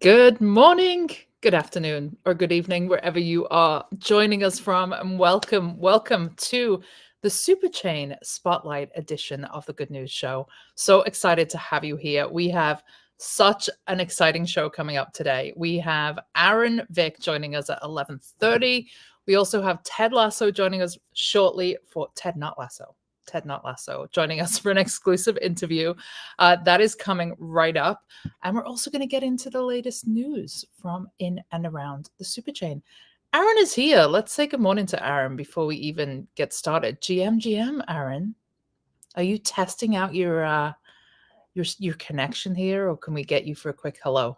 Good morning, good afternoon, or good evening, wherever you are joining us from, and welcome to the Superchain Spotlight edition of the Good News Show. So excited to have you here. We have such an exciting show coming up today. We have Aaron Vick joining us at 11:30. We also have Ted Lasso joining us shortly for Ted Not Lasso joining us for an exclusive interview. That is coming right up. And we're also going to get into the latest news from in and around the Superchain. Aaron is here. Let's say good morning to Aaron before we even get started. GM, Aaron, are you testing out your connection here, or can we get you for a quick hello?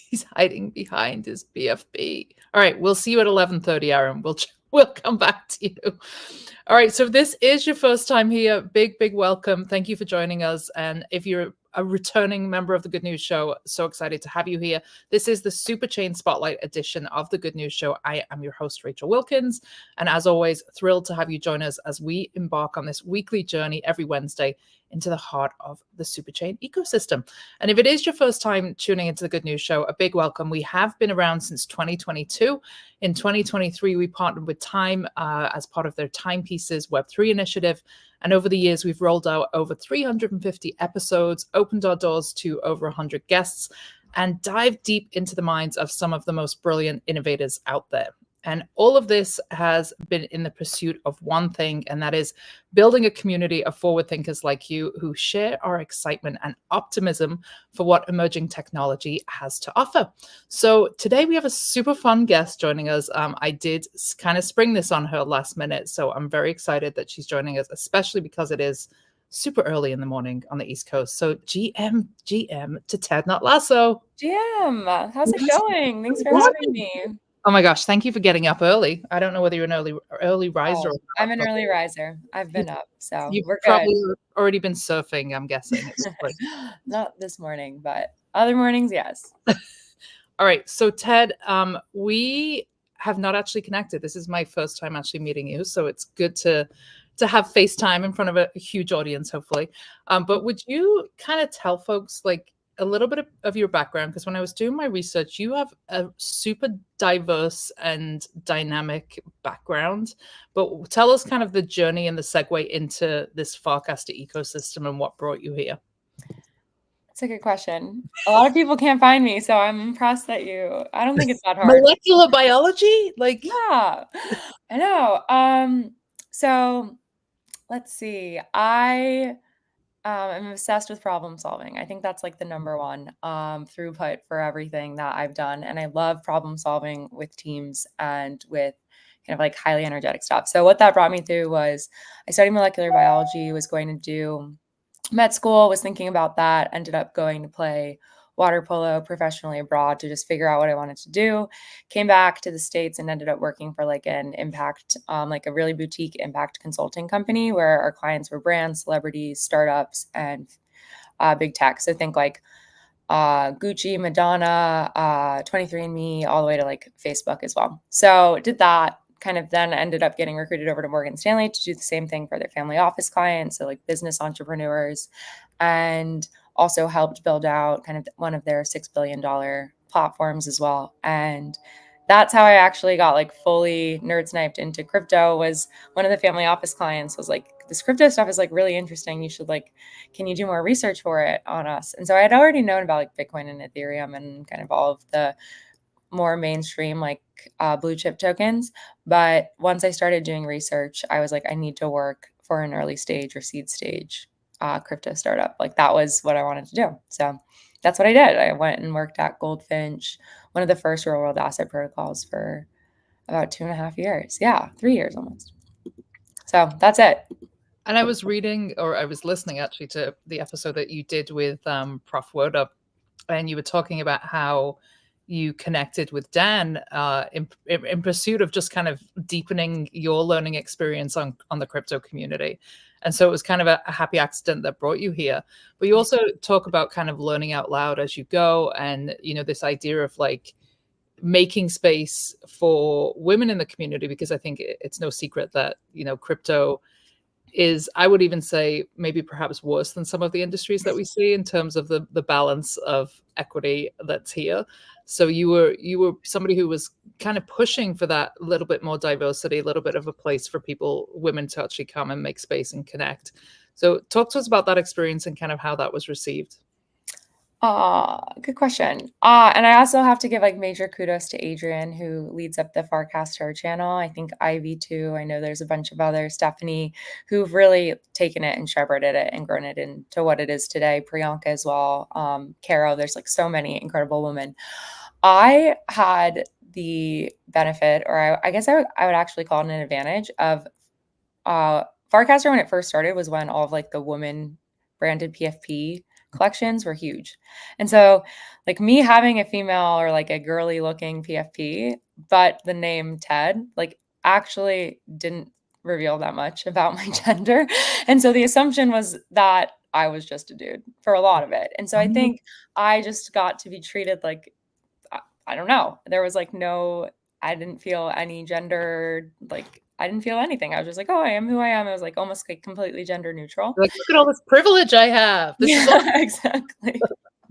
He's hiding behind his BFB. All right, we'll see you at 11:30, Aaron. We'll come back to you. All right, so if this is your first time here, big welcome. Thank you for joining us. And if you're a returning member of the Good News Show, so excited to have you here. This is the Superchain Spotlight edition of the Good News Show. I am your host, Rachel Wilkins. And as always, thrilled to have you join us as we embark on this weekly journey every Wednesday into the heart of the Superchain ecosystem. And if it is your first time tuning into the Good News Show, a big welcome. We have been around since 2022. In 2023, we partnered with Time as part of their TIMEPieces Web3 initiative. And over the years, we've rolled out over 350 episodes, opened our doors to over 100 guests, and dived deep into the minds of some of the most brilliant innovators out there. And all of this has been in the pursuit of one thing, and that is building a community of forward thinkers like you who share our excitement and optimism for what emerging technology has to offer. So today we have a super fun guest joining us. I did kind of spring this on her last minute, so I'm very excited that she's joining us, especially because it is super early in the morning on the East Coast. So GM to Ted Not Lasso. GM, how's it going? Thanks for having me. Oh my gosh, thank you for getting up early. I don't know whether you're an early riser or not. I'm an early riser. I've been up, so You've we're probably good. already been surfing, I'm guessing. Not this morning, but other mornings, yes. All right. So Ted, we have not actually connected. This is my first time actually meeting you. So it's good to have FaceTime in front of a huge audience, hopefully. But would you kind of tell folks like a little bit of your background? Because when I was doing my research, you have a super diverse and dynamic background. But tell us kind of the journey and the segue into this Farcaster ecosystem and what brought you here. That's a good question. A lot of people can't find me, so I'm impressed that I don't think it's that hard. Molecular biology? Like, yeah, I know. So let's see. I I'm obsessed with problem solving. I think that's like the number one throughput for everything that I've done. And I love problem solving with teams and with kind of like highly energetic stuff. So what that brought me through was I studied molecular biology, was going to do med school, was thinking about that, ended up going to play water polo professionally abroad to just figure out what I wanted to do. Came back to the States and ended up working for like an impact, like a really boutique impact consulting company where our clients were brands, celebrities, startups, and big tech. So think like Gucci, Madonna, 23andMe, all the way to like Facebook as well. So did that. Kind of then ended up getting recruited over to Morgan Stanley to do the same thing for their family office clients, so like business entrepreneurs, and also helped build out kind of one of their $6 billion platforms as well. And that's how I actually got like fully nerd sniped into crypto. Was one of the family office clients was like, this crypto stuff is like really interesting. You should like, can you do more research for it on us? And so I had already known about like Bitcoin and Ethereum and kind of all of the more mainstream like blue chip tokens. But once I started doing research, I was like, I need to work for an early stage or seed stage crypto startup. Like that was what I wanted to do. So that's what I did. I went and worked at Goldfinch, one of the first real world asset protocols, for about 2.5 years. Yeah, 3 years almost. So that's it. And I was reading, or I was listening actually to the episode that you did with Prof. Woda, and you were talking about how you connected with Dan in pursuit of just kind of deepening your learning experience on the crypto community. And so it was kind of a happy accident that brought you here. But you also talk about kind of learning out loud as you go, and this idea of like making space for women in the community, because I think it's no secret that crypto is, I would even say, maybe perhaps worse than some of the industries that we see in terms of the balance of equity that's here. So you were somebody who was kind of pushing for that little bit more diversity, a little bit of a place for people, women, to actually come and make space and connect. So talk to us about that experience and kind of how that was received. Good question. And I also have to give like major kudos to Adrian, who leads up the Farcaster channel. I think Ivy too. I know there's a bunch of others, Stephanie, who've really taken it and shepherded it and grown it into what it is today. Priyanka as well. Caro, there's like so many incredible women. I had the benefit, or I guess I would actually call it an advantage of Farcaster when it first started was when all of like the woman branded PFP collections were huge. And so like me having a female or like a girly looking PFP, but the name Ted, like actually didn't reveal that much about my gender. And so the assumption was that I was just a dude for a lot of it. And so I think I just got to be treated like, I don't know. There was like I didn't feel any gender, like I didn't feel anything. I was just like, oh, I am who I am. I was like almost like completely gender neutral. Like, look at all this privilege I have. This is Yeah, exactly.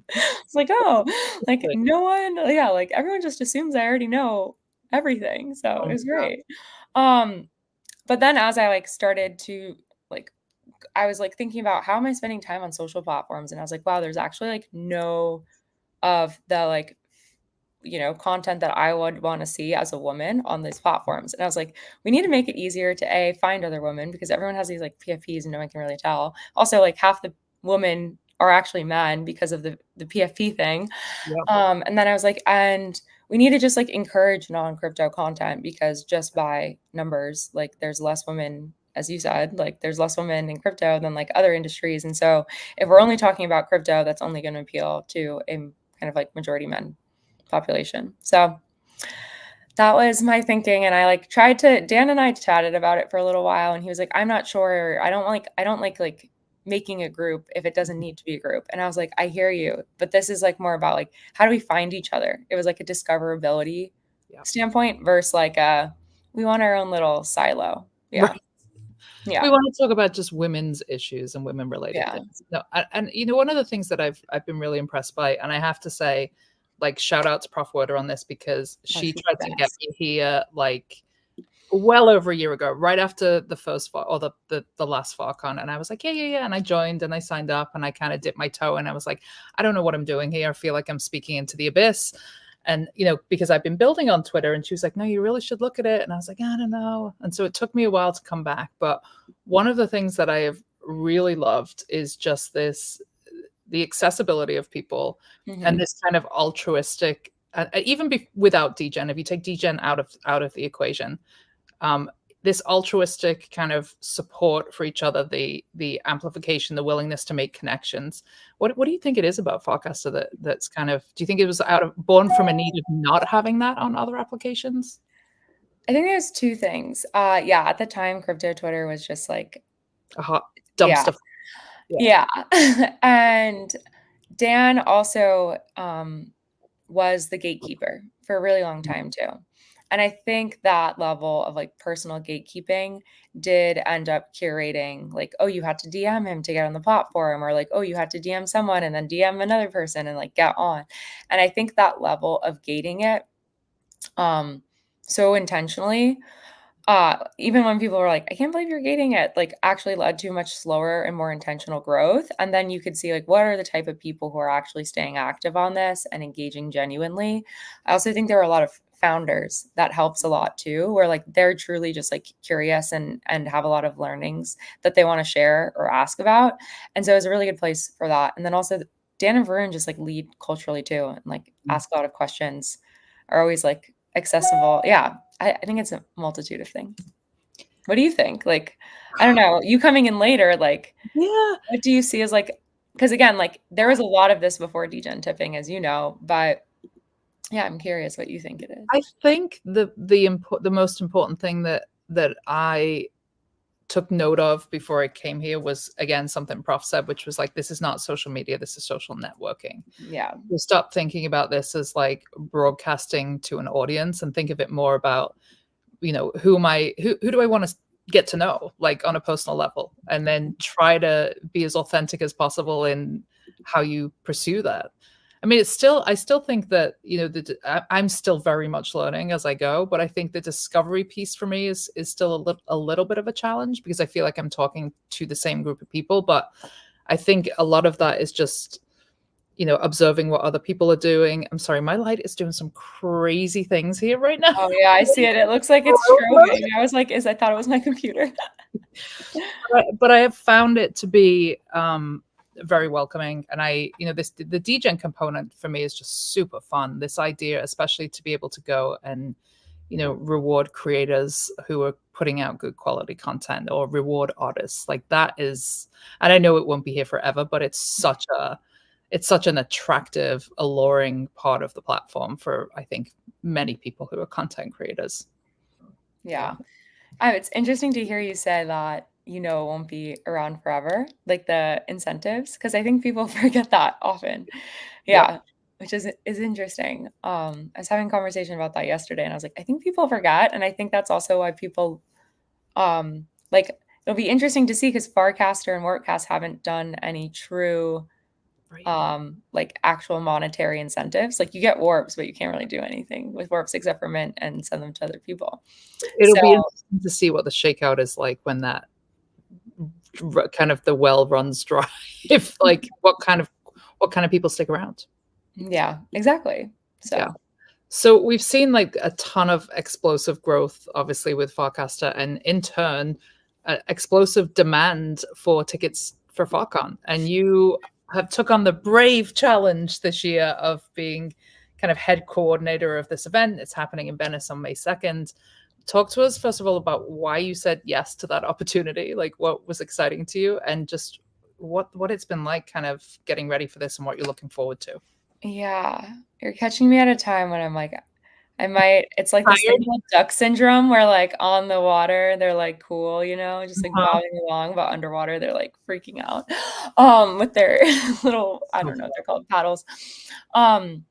It's like, oh, like no one, yeah, like everyone just assumes I already know everything. So it was great. But then as I like started to like, I was like thinking about how am I spending time on social platforms? And I was like, wow, there's actually like no of the like content that I would want to see as a woman on these platforms. And I was like, we need to make it easier to find other women because everyone has these like PFPs and no one can really tell. Also, like half the women are actually men because of the PFP thing. Yeah. And then I was like, and we need to just like encourage non-crypto content because just by numbers, like there's less women, as you said, like there's less women in crypto than like other industries. And so if we're only talking about crypto, that's only going to appeal to a kind of like majority men population. So that was my thinking. And I like tried to, Dan and I chatted about it for a little while and he was like, I'm not sure. I don't like making a group if it doesn't need to be a group. And I was like, I hear you, but this is like more about like, how do we find each other? It was like a discoverability standpoint versus like we want our own little silo. Yeah. Right. Yeah. We want to talk about just women's issues and women related things. No, and one of the things that I've been really impressed by, and I have to say, like, shout out to Prof Werder on this because she tried to get me here like well over a year ago, right after the first or the last FarCon. And I was like, yeah. And I joined and I signed up and I kind of dipped my toe and I was like, I don't know what I'm doing here. I feel like I'm speaking into the abyss. And, because I've been building on Twitter, and she was like, no, you really should look at it. And I was like, I don't know. And so it took me a while to come back. But one of the things that I have really loved is just the accessibility of people and this kind of altruistic, even without degen, if you take degen out of the equation, this altruistic kind of support for each other, the amplification, the willingness to make connections. What do you think it is about Farcaster that's kind of, do you think it was born from a need of not having that on other applications? I think there's two things. At the time, crypto Twitter was just like a hot dumpster. Yeah. And Dan also was the gatekeeper for a really long time too. And I think that level of like personal gatekeeping did end up curating like, oh, you had to DM him to get on the platform, or like, oh, you had to DM someone and then DM another person and like get on. And I think that level of gating it so intentionally, even when people were like, I can't believe you're gating it, like actually led to much slower and more intentional growth. And then you could see like, what are the type of people who are actually staying active on this and engaging genuinely? I also think there are a lot of founders that helps a lot too, where like they're truly just like curious and have a lot of learnings that they want to share or ask about. And so it's a really good place for that. And then also Dan and Varun just like lead culturally too, and like ask a lot of questions, are always like accessible. Yeah. I think it's a multitude of things. What do you think? Like, I don't know, you coming in later, like, what do you see as like, because again, like there was a lot of this before degen tipping, as you know, but yeah, I'm curious what you think it is. I think the most important thing that I took note of before I came here was, again, something Prof said, which was like, this is not social media, this is social networking. Yeah. We stop thinking about this as like broadcasting to an audience and think of it more about, who do I want to, get to know, like on a personal level, and then try to be as authentic as possible in how you pursue that. I mean, I still think that, I'm still very much learning as I go, but I think the discovery piece for me is still a little bit of a challenge, because I feel like I'm talking to the same group of people, but I think a lot of that is just, observing what other people are doing. I'm sorry, my light is doing some crazy things here right now. Oh, yeah, I see it. It looks like it's strobing. I was like, I thought it was my computer. But I have found it to be very welcoming, and the degen component for me is just super fun. This idea, especially to be able to go and reward creators who are putting out good quality content, or reward artists, like that is, and I know it won't be here forever, but it's such an attractive, alluring part of the platform for, I think, many people who are content creators. Yeah. It's interesting to hear you say that, it won't be around forever, like the incentives, because I think people forget that often. Yeah, which is interesting. I was having a conversation about that yesterday, and I was like, I think people forget, and I think that's also why people, like, it'll be interesting to see, because Farcaster and Workcast haven't done any true, like actual monetary incentives. Like you get warps, but you can't really do anything with warps except for mint and send them to other people. It'll So be interesting to see what the shakeout is like when that kind of the well runs dry. If like what kind of people stick around. yeah, exactly. So Yeah. So we've seen like a ton of explosive growth, obviously, with Farcaster, and in turn, explosive demand for tickets for FarCon. And you have took on the brave challenge this year of being kind of head coordinator of this event. It's happening in Venice on May 2nd. Talk to us, first of all, about why you said yes to that opportunity, like what was exciting to you, and just what it's been like kind of getting ready for this and what you're looking forward to. yeah, you're catching me at a time when I'm like, it's like this thing Tired? called duck syndrome where like on the water, they're like cool, just like Uh-huh. bobbing along, but underwater, they're like freaking out, with their little, I So don't know what they're called, paddles. Um,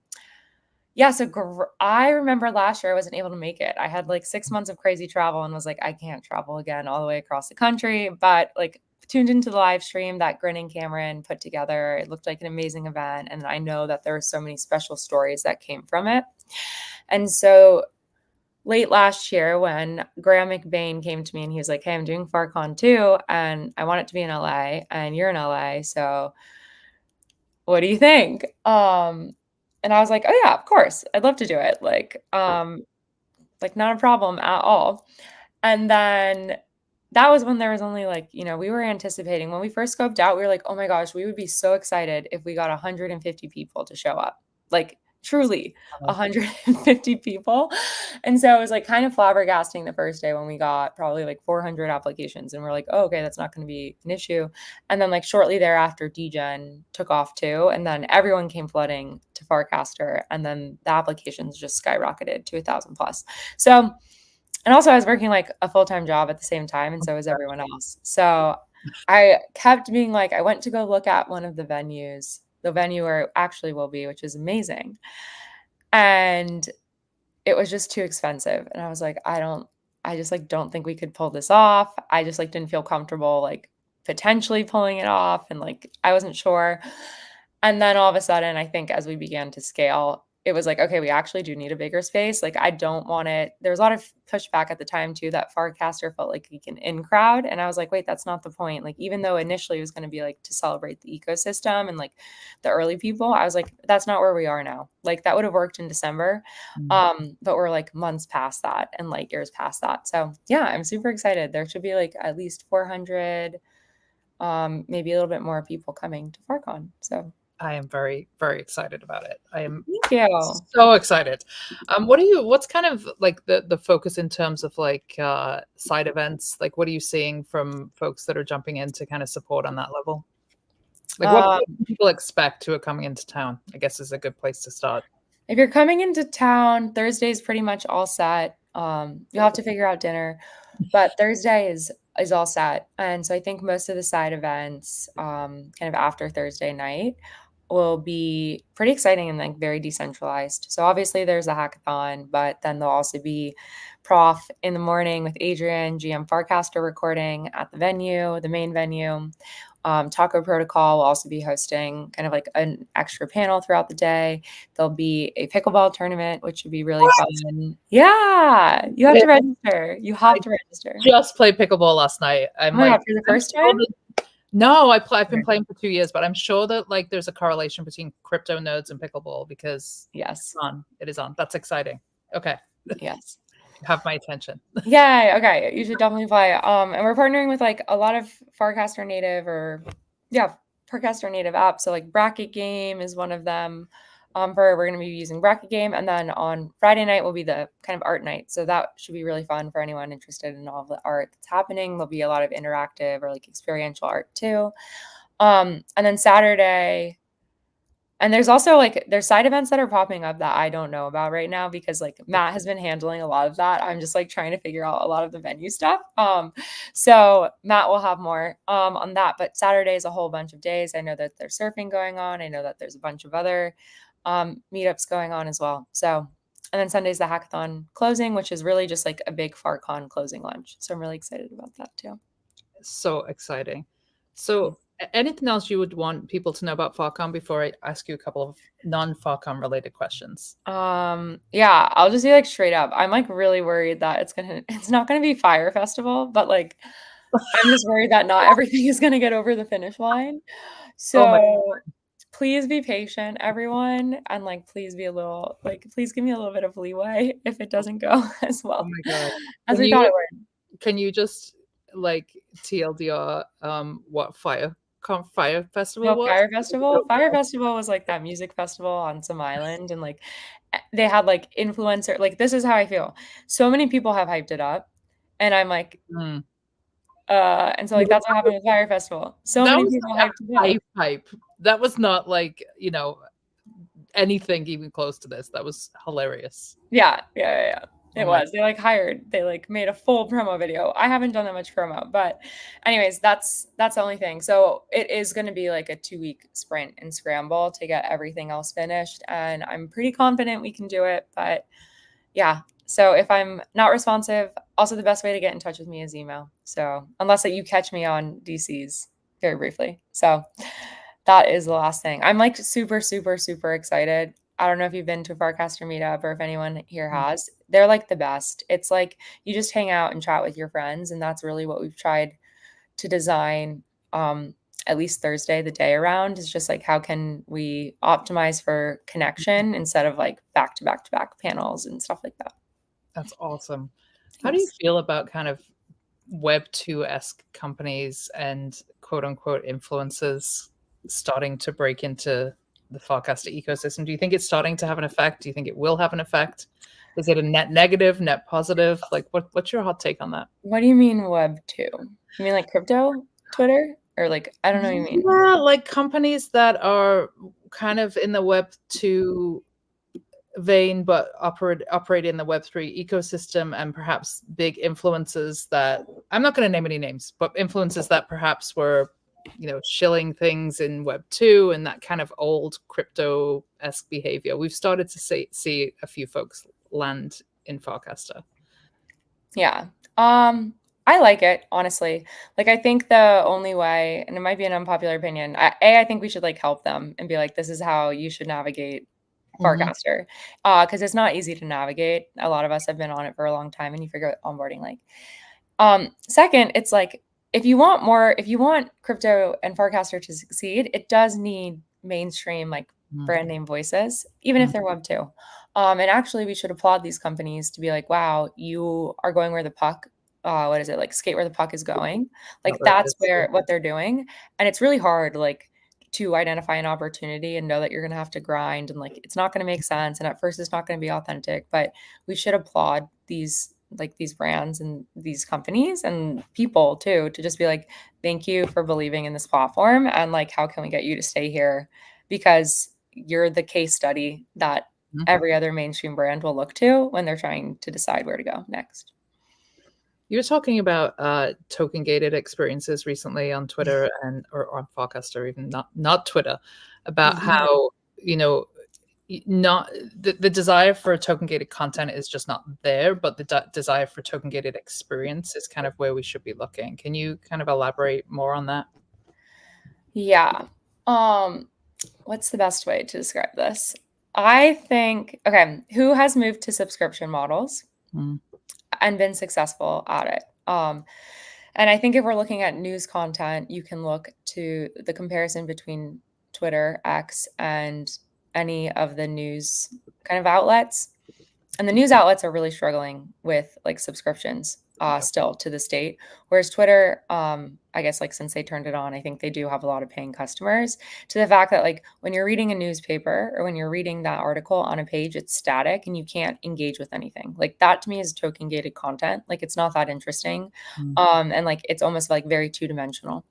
yeah, so I remember last year I wasn't able to make it. I had like 6 months of crazy travel and was like, I can't travel again all the way across the country, but like tuned into the live stream that Grinning Cameron put together. It looked like an amazing event. And I know that there were so many special stories that came from it. And so late last year, when Graham McBain came to me and he was like, hey, I'm doing FarCon too, and I want it to be in LA, and you're in LA. So what do you think? And I was like, oh yeah, of course. I'd love to do it. Like not a problem at all. And then that was when there was only like, we were anticipating when we first scoped out, we were like, oh my gosh, we would be so excited if we got 150 people to show up. Like truly 150 people. And so it was like kind of flabbergasting the first day when we got probably like 400 applications and we're like, oh, okay, that's not going to be an issue. And then like shortly thereafter, Degen took off too. And then everyone came flooding to Farcaster. And then the applications just skyrocketed to 1,000 plus. So, and also I was working like a full-time job at the same time. And so was everyone else. So I kept being like, I went to go look at one of the venues, the venue where it actually will be, which is amazing. And it was just too expensive. And I was like, I just like don't think we could pull this off. I just like didn't feel comfortable like potentially pulling it off. And like I wasn't sure. And then all of a sudden, I think as we began to scale, it was like, okay, we actually do need a bigger space. Like, I don't want it. There was a lot of pushback at the time, too, that Farcaster felt like an in crowd. And I was like, wait, that's not the point. Like, even though initially it was going to be like to celebrate the ecosystem and like the early people, I was like, that's not where we are now. Like, that would have worked in December. But we're like months past that and light years past that. So, yeah, I'm super excited. There should be like at least 400, maybe a little bit more people coming to FarCon. So, I am very, very excited about it. I am thank you. so excited. What's kind of like the focus in terms of like side events? Like what are you seeing from folks that are jumping in to kind of support on that level? Like what do people expect who are coming into town, I guess is a good place to start. If you're coming into town, Thursday is pretty much all set. You'll have to figure out dinner, but Thursday is all set. And so I think most of the side events, kind of after Thursday night, will be pretty exciting and like very decentralized. So obviously there's a hackathon, but then there'll also be Prof in the morning with Adrian, GM Farcaster recording at the venue, the main venue. Taco Protocol will also be hosting kind of like an extra panel throughout the day. There'll be a pickleball tournament, which would be really fun. Yeah, you have to register. You have to register. Just played pickleball last night. Oh my God, for the first time? No, I've been playing for 2 years, but I'm sure that like there's a correlation between crypto nerds and pickleball because Yes, it is on. That's exciting. Okay, yes. you have my attention. Yeah, okay. You should definitely play. And we're partnering with like a lot of Farcaster native Farcaster native apps. So like Bracket Game is one of them. We're gonna be using Bracket Game, and then on Friday night will be the kind of art night. So that should be really fun for anyone interested in all the art that's happening. There'll be a lot of interactive or like experiential art too. And then Saturday, and there's also like there's side events that are popping up that I don't know about right now because like Matt has been handling a lot of that. I'm just like trying to figure out a lot of the venue stuff. So Matt will have more on that. But Saturday is a whole bunch of days. I know that there's surfing going on. I know that there's a bunch of other meetups going on as well. So and then Sunday's the hackathon closing, which is really just like a big FarCon closing lunch. So I'm really excited about that too. So exciting. So anything else you would want people to know about FarCon before I ask you a couple of non-FarCon related questions? Yeah, I'll just be like straight up. I'm like really worried that it's not gonna be Fire Festival, but like I'm just worried that not everything is gonna get over the finish line. Oh my So please be patient, everyone, and like please be a little like please give me a little bit of leeway if it doesn't go as oh well my God. as we thought it would. Can you just like TLDR what Fire Festival No, was? Fire Festival? Fire Festival was like that music festival on some island, and like they had like influencer like this is how I feel. So many people have hyped it up, and I'm like, Mm. and so like that's what happened with Fire Festival. So That many was people like hyped it up. hype. That was not like, anything even close to this. That was hilarious. Yeah. Oh It my, was. They like made a full promo video. I haven't done that much promo, but anyways, that's the only thing. So it is going to be like a 2-week sprint and scramble to get everything else finished, and I'm pretty confident we can do it, but yeah. So if I'm not responsive, also the best way to get in touch with me is email. So unless that you catch me on DCs very briefly. So that is the last thing. I'm like super, super, super excited. I don't know if you've been to a Farcaster meetup or if anyone here has. They're like the best. It's like you just hang out and chat with your friends, and that's really what we've tried to design. At least Thursday, the day around, is just like how can we optimize for connection instead of like back to back to back panels and stuff like that. that's awesome. How do you Thanks. feel about kind of Web 2-esque companies and quote unquote influencers starting to break into the Farcaster ecosystem? Do you think it's starting to have an effect? Do you think it will have an effect? Is it a net negative, net positive? Like what's your hot take on that? What do you mean Web 2? You mean like crypto Twitter? Or like, I don't know what you mean. Yeah, like companies that are kind of in the Web 2 vein, but operate in the Web3 ecosystem, and perhaps big influences that I'm not going to name any names, but influences that perhaps were, shilling things in Web2 and that kind of old crypto-esque behavior. We've started to see a few folks land in Farcaster. Yeah. I like it, honestly. Like, I think the only way, and it might be an unpopular opinion, I think we should like help them and be like, this is how you should navigate Mhm. Farcaster. Because it's not easy to navigate. A lot of us have been on it for a long time and you figure out onboarding like. Second, it's like if you want crypto and Farcaster to succeed, it does need mainstream like Mhm. brand name voices, even if Mhm. they're Web 2. And actually we should applaud these companies to be like, wow, you are going where the puck, what is it, like skate where the puck is going. Not Like where it that's is. where what they're doing. And it's really hard, like to identify an opportunity and know that you're gonna have to grind and like it's not gonna make sense. And at first it's not gonna be authentic, but we should applaud these brands and these companies and people too to just be like, thank you for believing in this platform and like how can we get you to stay here because you're the case study that Mhm. every other mainstream brand will look to when they're trying to decide where to go next. You were talking about token gated experiences recently on Twitter and or on Farcast, or even not Twitter, about how, you know, not the desire for token gated content is just not there, but the desire for token gated experience is kind of where we should be looking. Can you kind of elaborate more on that? Yeah. What's the best way to describe this? I think, okay, who has moved to subscription models Mm. and been successful at it? And I think if we're looking at news content, you can look to the comparison between Twitter, X, and any of the news kind of outlets. And the news outlets are really struggling with like subscriptions still to this date. Whereas Twitter, I guess like since they turned it on, I think they do have a lot of paying customers, to the fact that like when you're reading a newspaper or when you're reading that article on a page, it's static and you can't engage with anything. Like that to me is token gated content. Like it's not that interesting. Mm. And like it's almost like very two-dimensional.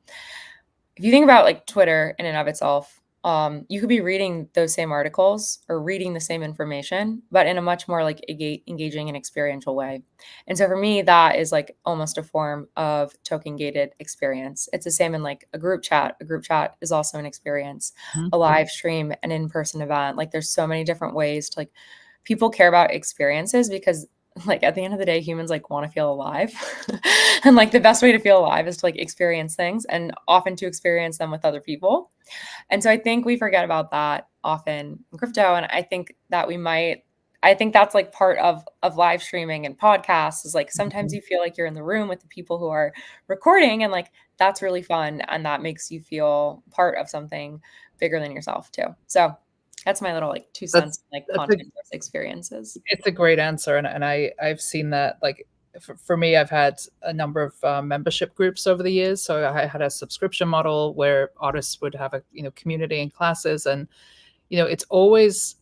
If you think about like Twitter in and of itself, you could be reading those same articles or reading the same information, but in a much more like engaging and experiential way. And so for me, that is like almost a form of token gated experience. It's the same in like a group chat. A group chat is also an experience, Mhm. a live stream, an in-person event. Like there's so many different ways to like people care about experiences because like at the end of the day, humans like want to feel alive. And like the best way to feel alive is to like experience things and often to experience them with other people. And so I think we forget about that often in crypto. And I think that I think that's like part of live streaming and podcasts is like sometimes you feel like you're in the room with the people who are recording and like that's really fun and that makes you feel part of something bigger than yourself too. So that's my little like 2 cents like That's a content versus experiences. It's a great answer, and I've seen that. Like for me, I've had a number of membership groups over the years. So I had a subscription model where artists would have a community and classes, and it's always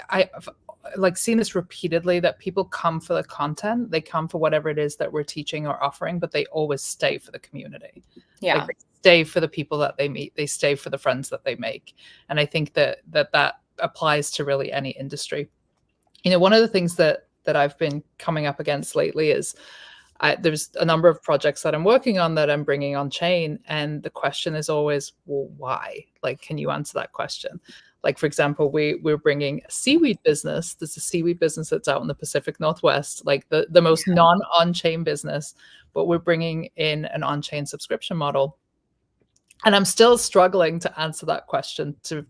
I've like seen this repeatedly, that people come for the content, they come for whatever it is that we're teaching or offering, but they always stay for the community. Yeah. Like they stay for the people that they meet, they stay for the friends that they make, and I think that applies to really any industry. One of the things that I've been coming up against lately is there's a number of projects that I'm working on that I'm bringing on chain, and the question is always, well, why? Like, can you answer that question? Like, for example, we're bringing a seaweed business. There's a seaweed business that's out in the Pacific Northwest, like the most non-on-chain business, but we're bringing in an on-chain subscription model. And I'm still struggling to answer that question to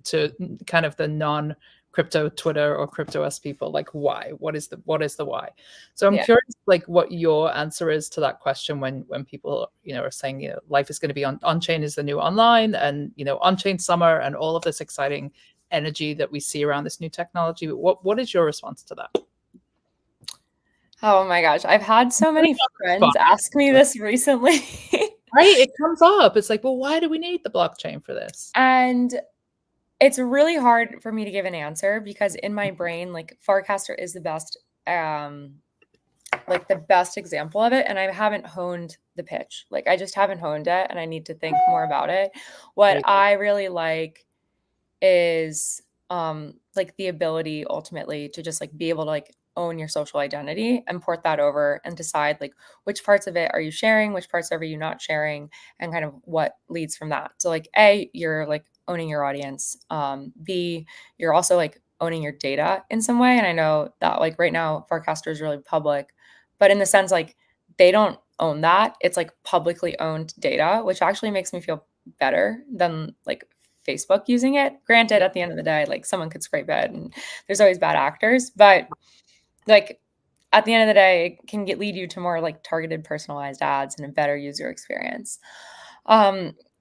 kind of the non-crypto Twitter or crypto S people, like why? What is the why? So I'm curious, like what your answer is to that question when people are saying life is going to be on chain is the new online, and on chain summer and all of this exciting energy that we see around this new technology. What is your response to that? Oh my gosh, I've had so many friends ask me this recently. Right? It comes up. It's like, well, why do we need the blockchain for this? And it's really hard for me to give an answer because in my brain, like Farcaster is the best, like the best example of it. And I haven't honed the pitch. Like I just haven't honed it and I need to think more about it. What I really like is like the ability ultimately to just like be able to like own your social identity and port that over and decide like which parts of it are you sharing, which parts are you not sharing, and kind of what leads from that. So like A, you're like owning your audience. B, you're also like owning your data in some way. And I know that like right now Farcaster is really public, but in the sense like they don't own that. It's like publicly owned data, which actually makes me feel better than like Facebook using it. Granted, at the end of the day, like someone could scrape it and there's always bad actors, but like at the end of the day, it can lead you to more like targeted personalized ads and a better user experience.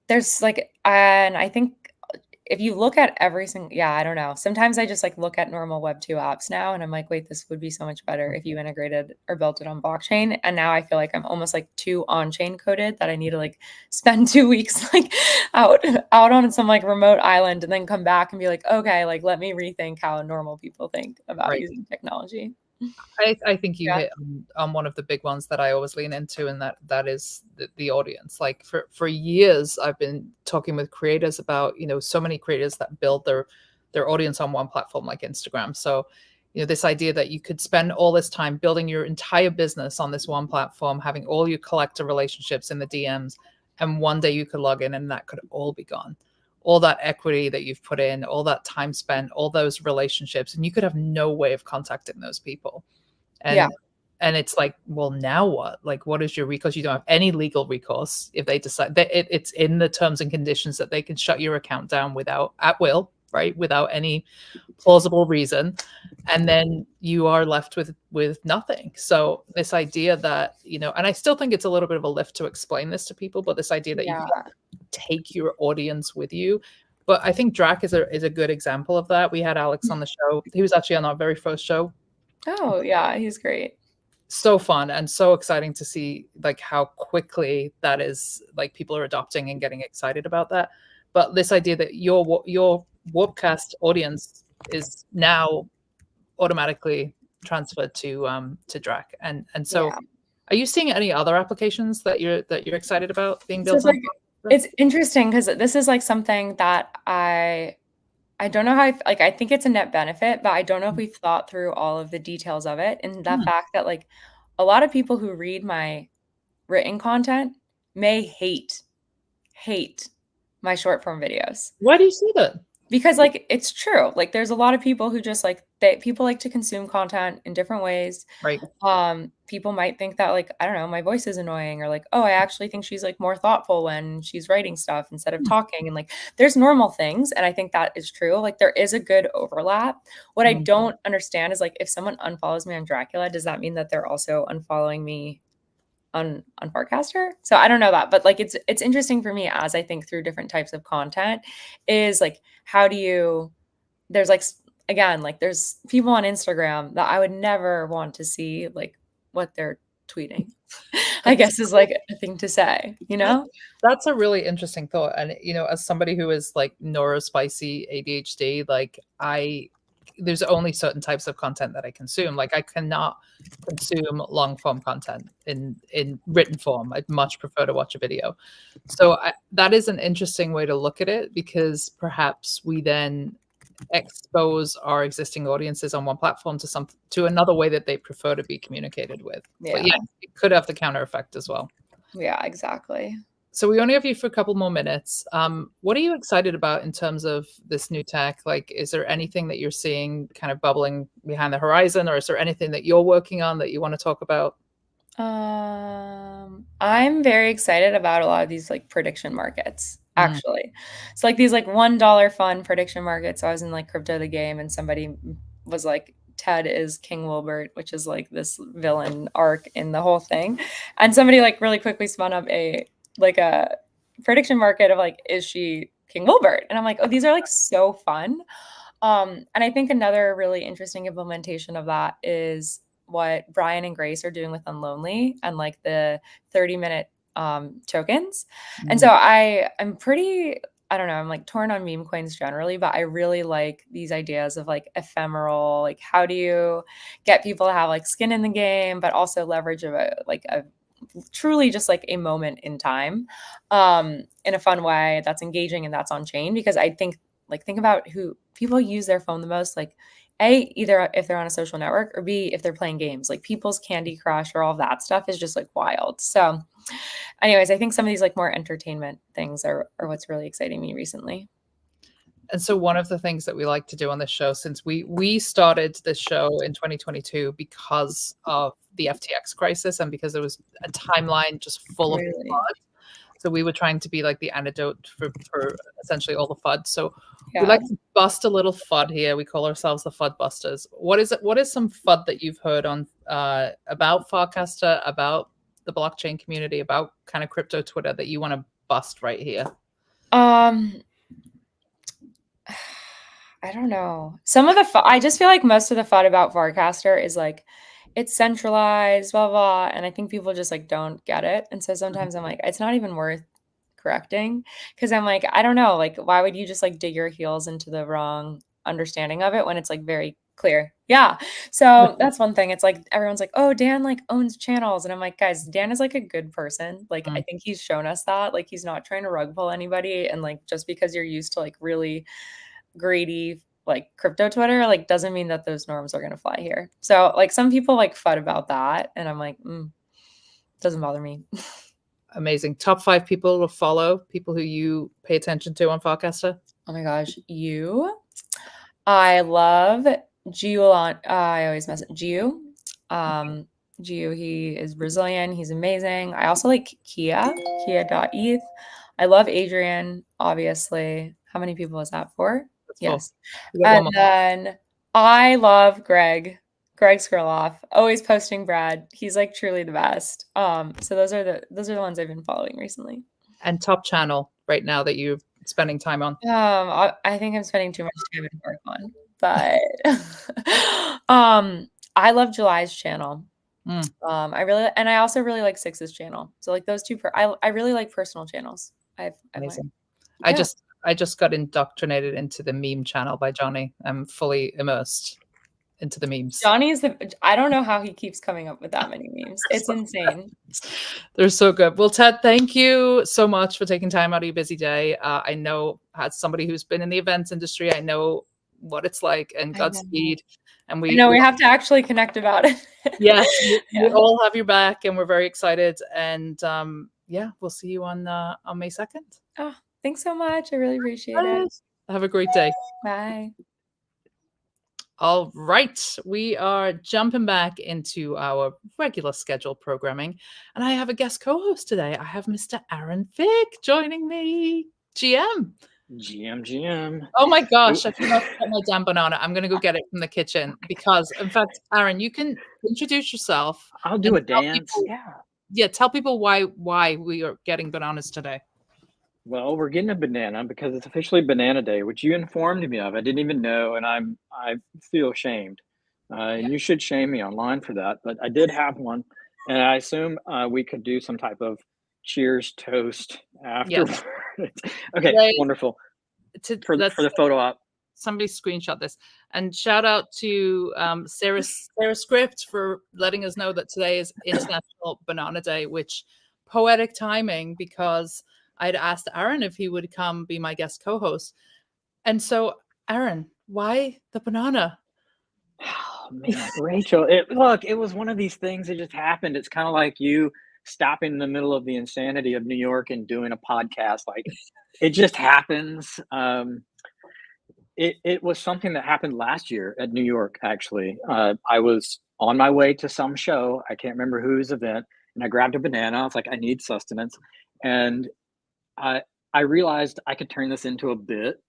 There's like, and I think if you look at every single, I don't know. Sometimes I just like look at normal Web 2 apps now and I'm like, wait, this would be so much better if you integrated or built it on blockchain. And now I feel like I'm almost like too on-chain coded that I need to like spend 2 weeks like out on some like remote island and then come back and be like, okay, like let me rethink how normal people think about using technology. I think you hit on one of the big ones that I always lean into, and that is the audience. Like for years, I've been talking with creators about, so many creators that build their audience on one platform like Instagram. So, this idea that you could spend all this time building your entire business on this one platform, having all your collector relationships in the DMs, and one day you could log in and that could all be gone. All that equity that you've put in, all that time spent, all those relationships, and you could have no way of contacting those people. And it's like, well, now what? Like, what is your recourse? You don't have any legal recourse if they decide that it's in the terms and conditions that they can shut your account down at will, right? Without any plausible reason. And then you are left with nothing. So this idea that, and I still think it's a little bit of a lift to explain this to people, but this idea that you can take your audience with you. But I think Drac is a good example of that. We had Alex on the show. He was actually on our very first show. Oh yeah, he's great. So fun and so exciting to see like how quickly that is, like, people are adopting and getting excited about that. But this idea that your Warpcast audience is now automatically transferred to Drac, and so are you seeing any other applications that you're excited about being built on? It's interesting because this is like something that I don't know how I think it's a net benefit, but I don't know if we've thought through all of the details of it, and the fact that like a lot of people who read my written content may hate my short form videos. Why do you say that? Because like it's true. Like there's a lot of people who just like people like to consume content in different ways. Right. People might think that like, I don't know, my voice is annoying, or like, oh, I actually think she's like more thoughtful when she's writing stuff instead of talking. And like there's normal things. And I think that is true. Like there is a good overlap. What I don't understand is like if someone unfollows me on Dracula, does that mean that they're also unfollowing me on Farcaster? So I don't know that, but like it's interesting for me as I think through different types of content is like, how do you, there's like, again, like there's people on Instagram that I would never want to see like what they're tweeting. I guess is like a thing to say, That's a really interesting thought. And as somebody who is like neurospicy ADHD, like there's only certain types of content that I consume. Like I cannot consume long form content in written form. I'd much prefer to watch a video. So that is an interesting way to look at it, because perhaps we then expose our existing audiences on one platform to another way that they prefer to be communicated with. But yeah, it could have the counter effect as well. Yeah, exactly. So we only have you for a couple more minutes. What are you excited about in terms of this new tech? Like, is there anything that you're seeing kind of bubbling behind the horizon, or is there anything that you're working on that you want to talk about? I'm very excited about a lot of these like prediction markets, actually. So like these like $1 fun prediction markets. So I was in like Crypto the Game, and somebody was like, Ted is King Wilbert, which is like this villain arc in the whole thing. And somebody like really quickly spun up a prediction market of like, is she King Wilbert? And I'm like, oh, these are like so fun. And I think another really interesting implementation of that is what Brian and Grace are doing with Unlonely and like the 30-minute tokens. And so I'm pretty, I don't know, I'm like torn on meme coins generally, but I really like these ideas of like ephemeral, like how do you get people to have like skin in the game, but also leverage of a truly just like a moment in time in a fun way that's engaging and that's on chain. Because I think about who people use their phone the most, like A, either if they're on a social network, or B, if they're playing games. Like people's Candy Crush or all that stuff is just like wild. So anyways, I think some of these like more entertainment things are what's really exciting me recently. And so one of the things that we like to do on this show, since we started this show in 2022 because of the FTX crisis and because there was a timeline just full of FUD. So we were trying to be like the antidote for essentially all the FUD. So we like to bust a little FUD here. We call ourselves the FUD busters. What is some FUD that you've heard on about Farcaster, about the blockchain community, about kind of crypto Twitter that you want to bust right here? I don't know. Some of the I just feel like most of the FUD about Farcaster is like it's centralized, blah blah, and I think people just like don't get it. And so sometimes I'm like, it's not even worth correcting, because I'm like, I don't know, like why would you just like dig your heels into the wrong understanding of it when it's like very clear? Yeah. So that's one thing. It's like everyone's like, oh, Dan like owns channels, and I'm like, guys, Dan is like a good person. Like I think he's shown us that. Like he's not trying to rug pull anybody, and like just because you're used to like really greedy like crypto Twitter, like doesn't mean that those norms are going to fly here. So like some people like FUD about that. And I'm like, doesn't bother me. Amazing. Top 5 people to follow, people who you pay attention to on Farcaster? Oh my gosh. I love Gio. I always mess up Gio. Gio, he is Brazilian. He's amazing. I also like Kia.eth. I love Adrian, obviously. How many people is that for? That's Yes. You got And one more. then I love Greg Skurloff, always posting Brad. He's like truly the best. So those are the ones I've been following recently. And top channel right now that you're spending time on? I think I'm spending too much time in work on, but I love July's channel. I also really like Six's channel. So like those two, I really like personal channels. Amazing. Yeah. I just got indoctrinated into the meme channel by Johnny. I'm fully immersed into the memes. I don't know how he keeps coming up with that many memes. It's insane. They're so good. Well, Ted, thank you so much for taking time out of your busy day. I know, as somebody who's been in the events industry, I know what it's like, and Godspeed. And we have to actually connect about it. Yes, we all have your back, and we're very excited. And yeah, we'll see you on May 2nd. Oh, thanks so much. I really appreciate it. Have a great day. Bye. All right, we are jumping back into our regular scheduled programming, and I have a guest co-host today. I have Mr. Aaron Fick joining me. GM. Oh my gosh, I forgot to get my damn banana. I'm going to go get it from the kitchen because, in fact, Aaron, you can introduce yourself. I'll do a dance. Yeah, tell people why we are getting bananas today. Well, we're getting a banana because it's officially Banana Day, which you informed me of. I didn't even know, and I feel ashamed. And you should shame me online for that. But I did have one, and I assume we could do some type of cheers toast afterwards. Okay, wonderful. For the photo op. Somebody screenshot this, and shout out to Sarah Script for letting us know that today is International Banana Day, which poetic timing because I'd asked Aaron if he would come be my guest co-host. And so, Aaron, why the banana? Oh man, Rachel, it was one of these things that just happened. It's kind of like you stopping in the middle of the insanity of New York and doing a podcast. Like it just happens. It was something that happened last year at New York, actually. I was on my way to some show. I can't remember whose event. And I grabbed a banana. I was like, I need sustenance. And I realized I could turn this into a bit.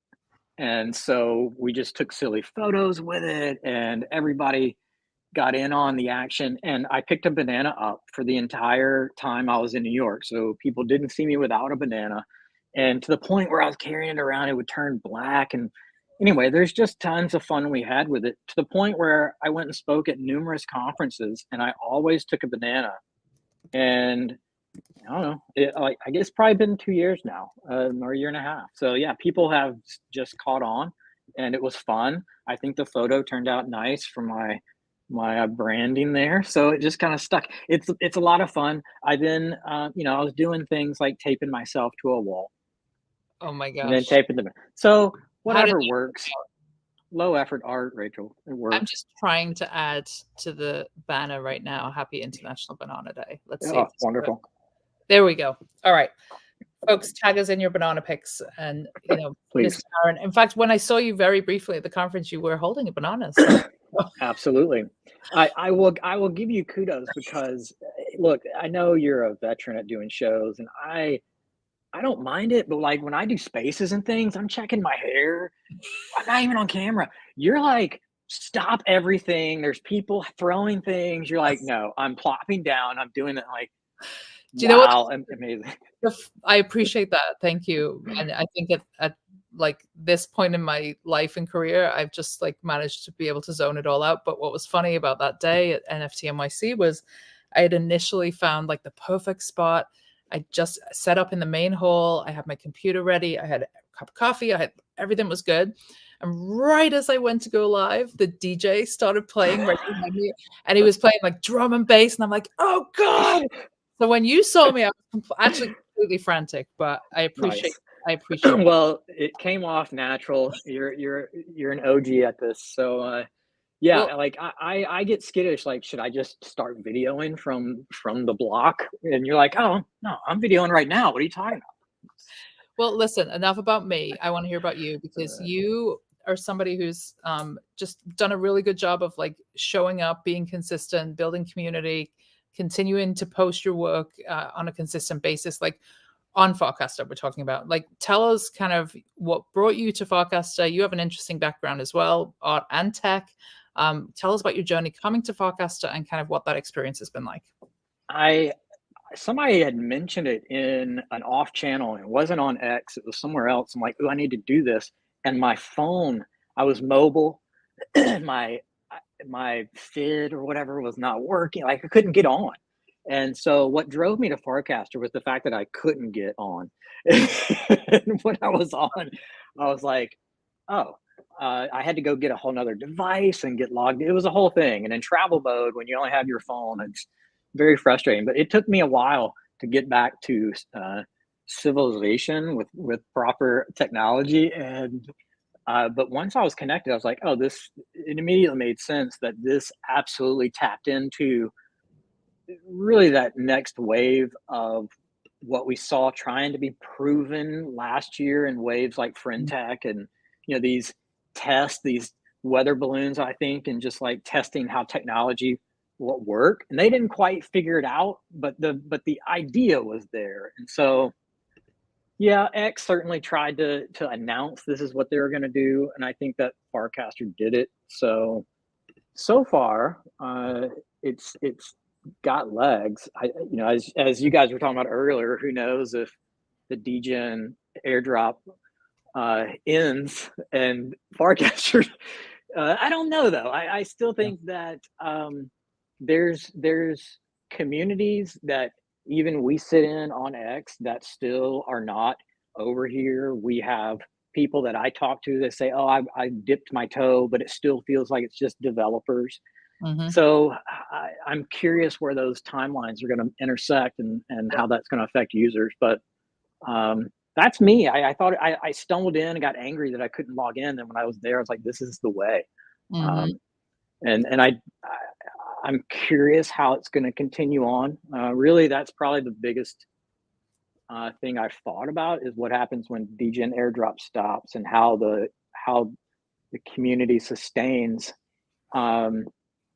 And so we just took silly photos with it and everybody got in on the action. And I picked a banana up for the entire time I was in New York. So people didn't see me without a banana. And to the point where I was carrying it around, it would turn black. And anyway, there's just tons of fun we had with it, to the point where I went and spoke at numerous conferences and I always took a banana. And I don't know, I guess it's probably been 2 years now, or a year and a half. So yeah, people have just caught on and it was fun. I think the photo turned out nice for my branding there. So it just kind of stuck. It's a lot of fun. I then, I was doing things like taping myself to a wall. Oh my gosh. And then taping them. So whatever works. Low effort art, Rachel. It works. I'm just trying to add to the banner right now. Happy International Banana Day. Let's see. Oh, wonderful. There we go. All right. Folks, tag us in your banana pics and, please. Mr. Aaron. In fact, when I saw you very briefly at the conference, you were holding a banana. So. Absolutely. I will give you kudos because look, I know you're a veteran at doing shows and I don't mind it, but like when I do spaces and things, I'm checking my hair. I'm not even on camera. You're like, stop everything. There's people throwing things. You're like, no, I'm plopping down. I'm doing it like, do you know what? Amazing. I appreciate that. Thank you. And I think at like this point in my life and career, I've just like managed to be able to zone it all out. But what was funny about that day at NFT NYC was I had initially found like the perfect spot. I just set up in the main hall. I had my computer ready. I had a cup of coffee. Everything was good. And right as I went to go live, the DJ started playing right behind me, and he was playing like drum and bass. And I'm like, oh God. So when you saw me, I was actually completely frantic, but I appreciate I appreciate that. Well, it came off natural. You're an OG at this, so yeah. Well, Like I get skittish. Like, should I just start videoing from the block? And you're like, oh no, I'm videoing right now. What are you talking about? well, listen, enough about me. I want to hear about you because you are somebody who's just done a really good job of like showing up, being consistent, building community, continuing to post your work on a consistent basis. Like on Farcaster, we're talking about. Like, tell us kind of what brought you to Farcaster. You have an interesting background as well, art and tech. Tell us about your journey coming to Farcaster and kind of what that experience has been like. Somebody had mentioned it in an off channel. It wasn't on X. It was somewhere else. I'm like, oh, I need to do this. And my phone, I was mobile. my my FID or whatever was not working. Like I couldn't get on. And so what drove me to Farcaster was the fact that I couldn't get on. And when I was on, I was like, oh, I had to go get a whole nother device and get logged. It was a whole thing. And in travel mode, when you only have your phone, it's very frustrating. But it took me a while to get back to civilization with proper technology. And but once I was connected, I was like, oh, it immediately made sense that this absolutely tapped into really that next wave of what we saw trying to be proven last year in waves like FriendTech and, these tests, these weather balloons, I think, and just like testing how technology will work. And they didn't quite figure it out, but the idea was there. And so, yeah, X certainly tried to announce this is what they were going to do, and I think that Farcaster did it. So far, it's got legs. As you guys were talking about earlier, who knows if the DGen airdrop ends and Farcaster. I don't know though. I still think that there's communities that even we sit in on X that still are not over here. We have people that I talk to that say, oh, I dipped my toe, but it still feels like it's just developers. Mm-hmm. So I'm curious where those timelines are going to intersect and how that's going to affect users. But that's me. I thought I stumbled in and got angry that I couldn't log in. And when I was there, I was like, this is the way. Mm-hmm. And I'm curious how it's going to continue on. Really, that's probably the biggest thing I've thought about is what happens when DGen airdrop stops and how the community sustains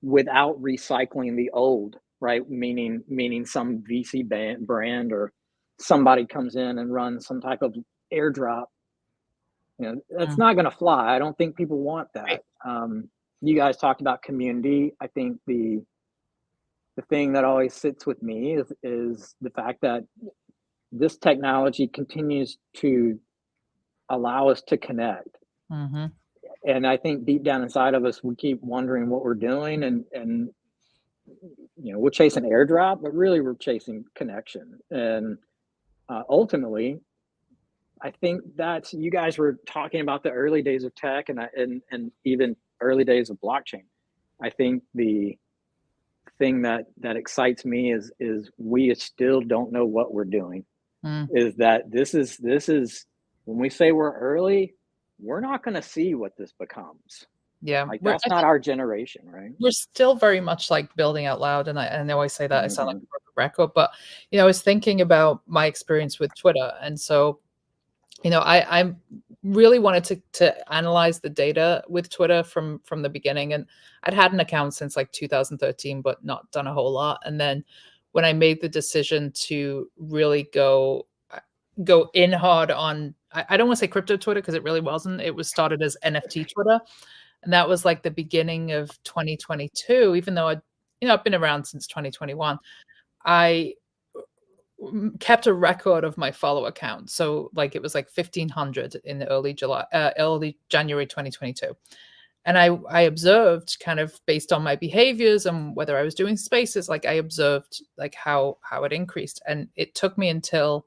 without recycling the old, right? Meaning some VC brand or somebody comes in and runs some type of airdrop. That's not going to fly. I don't think people want that. You guys talked about community. I think the thing that always sits with me is the fact that this technology continues to allow us to connect. Mm-hmm. And I think deep down inside of us, we keep wondering what we're doing, and we're chasing airdrop, but really we're chasing connection. And ultimately, I think that's, you guys were talking about the early days of tech and even early days of blockchain. I think the thing that excites me is we still don't know what we're doing. Is that this is when we say we're early, we're not going to see what this becomes. Yeah, like that's not our generation, right? We're still very much like building out loud, and I always say that I sound like a broken record, but I was thinking about my experience with Twitter, and so I really wanted to analyze the data with Twitter from the beginning, and I'd had an account since like 2013, but not done a whole lot. And then when I made the decision to really go in hard on, I don't want to say crypto Twitter because it really wasn't. It was started as NFT Twitter. And that was like the beginning of 2022, even though I've been around since 2021. I kept a record of my follower count. So like it was like 1,500 in the early January 2022. And I observed kind of based on my behaviors and whether I was doing spaces, like I observed like how it increased. And it took me until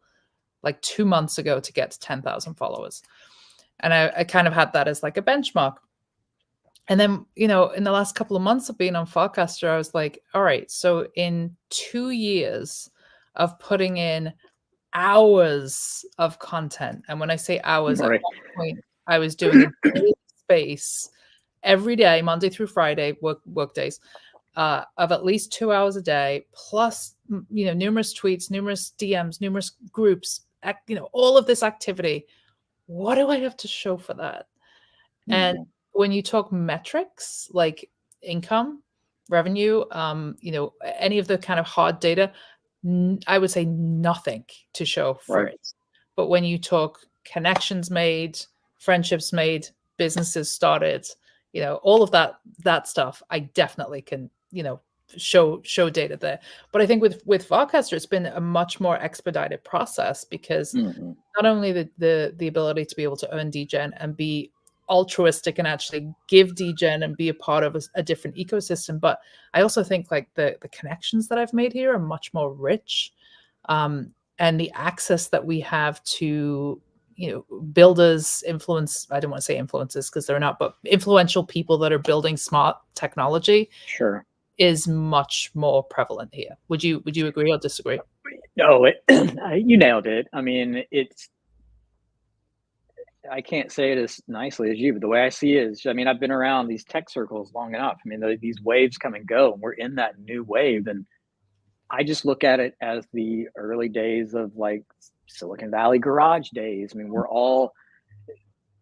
like 2 months ago to get to 10,000 followers. And I kind of had that as like a benchmark. And then, in the last couple of months of being on Farcaster, I was like, all right, so in 2 years of putting in hours of content. And when I say hours, at Right. one point, I was doing a daily space every day, Monday through Friday, work days, of at least 2 hours a day, plus numerous tweets, numerous DMs, numerous groups, all of this activity. What do I have to show for that? And when you talk metrics like income, revenue, any of the kind of hard data, I would say nothing to show for Right. it. But when you talk connections made, friendships made, businesses started, all of that stuff, I definitely can, show data there. But I think with Varcaster, it's been a much more expedited process because not only the ability to be able to earn degen and be altruistic and actually give degen and be a part of a different ecosystem, but I also think like the connections that I've made here are much more rich, and the access that we have to builders, influence, I don't want to say influencers because they're not, but influential people that are building smart technology Sure. is much more prevalent here. Would you agree or disagree? No, you nailed it. I mean, I can't say it as nicely as you, but the way I see it is, I mean, I've been around these tech circles long enough. I mean, these waves come and go, and we're in that new wave. And I just look at it as the early days of like Silicon Valley garage days. I mean,